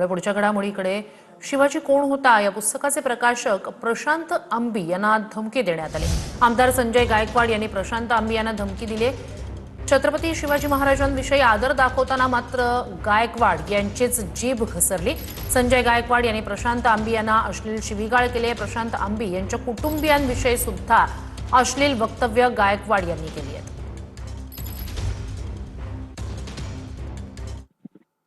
पुढच्या घडामोडीकडे शिवाजी कोण होता या पुस्तकाचे प्रकाशक प्रशांत आंबी यांना धमकी देण्यात आली। आमदार संजय गायकवाड यांनी प्रशांत आंबी यांना धमकी दिली। छत्रपती शिवाजी महाराजांविषयी आदर दाखवताना मात्र गायकवाड यांचीच जीभ घसरली। संजय गायकवाड यांनी प्रशांत आंबी यांना अश्लील शिवीगाळ केली। प्रशांत आंबी यांच्या कुटुंबियांविषयी सुद्धा अश्लील वक्तव्य गायकवाड यांनी केली आहेत।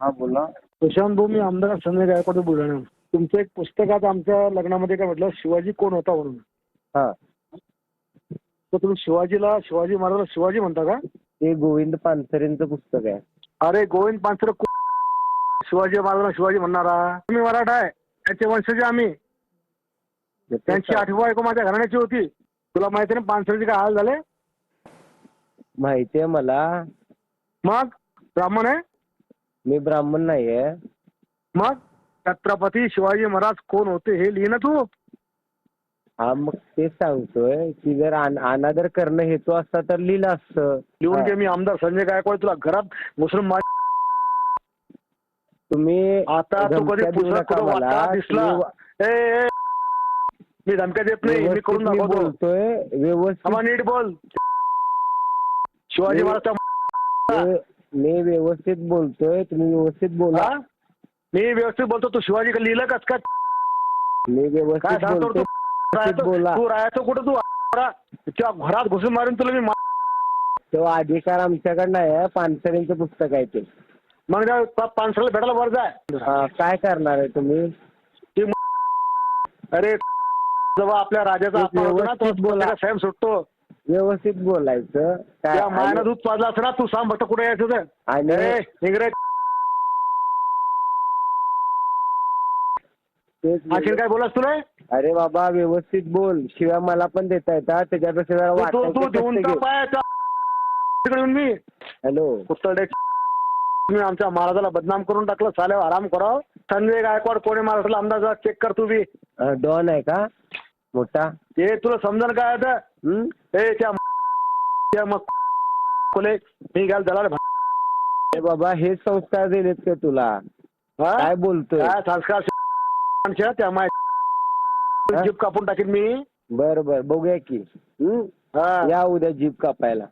हा बोला। प्रशांत भाऊ, मी आमदार संजय गायकवाड बुलढाणा। तुमचं एक पुस्तकात आमच्या लग्नामध्ये काय म्हटलं, शिवाजी कोण होता म्हणून। हा, तर तुम्ही शिवाजी महाराजाला शिवाजी म्हणता का? ते गोविंद पानसरेंचं पुस्तक आहे। अरे गोविंद पानसरे शिवाजी महाराजांना शिवाजी म्हणणारा? तुम्ही मराठा आहे, त्याचे वंशज आम्ही। त्यांची 8वी बायको माझ्या घराण्याची होती। तुला माहिती ना पानसरेचे काय हाल झाले? माहितीये मला। मग ब्राह्मण आहे? मी ब्राह्मण नाहीये। मग छत्रपती शिवाजी महाराज कोण होते हे लिहि ना तू। हा, मग तेच सांगतोय की जर अनादर करणं हेतू असता तर लिहिलं असतं। लिहून घे, मी आमदार संजय गायकवाड तुला घरात मुस्लिम तुम्ही आता तू कधी पुस्तक मला दिसला? मी धमक्या देत नाही, मी करून दाखवतो। बोलतोय व्यवस्थित, नीट बोल। शिवाजी महाराज मी व्यवस्थित बोलतोय, तुम्ही व्यवस्थित बोला। मी व्यवस्थित बोलतो, तू शिवाजी लिहिलं कस काय? मी व्यवस्थित बोलतो, बोला। तू राहायचं कुठं? तू घरात घुसून मारून तुला मी तो अधिकार आमच्याकडे नाही, पानसरेंचं पुस्तक आहे ते। मग पानसरेला भेटायला वर जाय। काय करणार आहे तुम्ही? अरे जेव्हा आपल्या राजाचा व्यवस्थित बोला, साहेब सुटतो। व्यवस्थित बोलायचं। त्या मायानं दूध पाजला असं ना, तू सांग फक्त कुठे यायचं ते? इंग्रज आणखीन काय बोलास तुला? अरे बाबा व्यवस्थित बोल, शिवाय मला पण देता येतात, त्याच्यापेक्षा जरा मी हॅलो कुत्तडे, तुम्ही आमच्या महाराजाला बदनाम करून टाकलं, साले आराम कराव। संजय गायकवाड कोणी महाराष्ट्राला आमदार चेक कर तू बी। डॉन आहे का मोठा? ते तुला समजन काय आता? मग मी घ्याल दलाल बाबा, हे संस्कार दिलेत का तुला? काय बोलतोय? काय संस्कार? त्या जीभ कापून टाकीन मी। बर बर, बघूया की। या उद्या जीभ कापायला।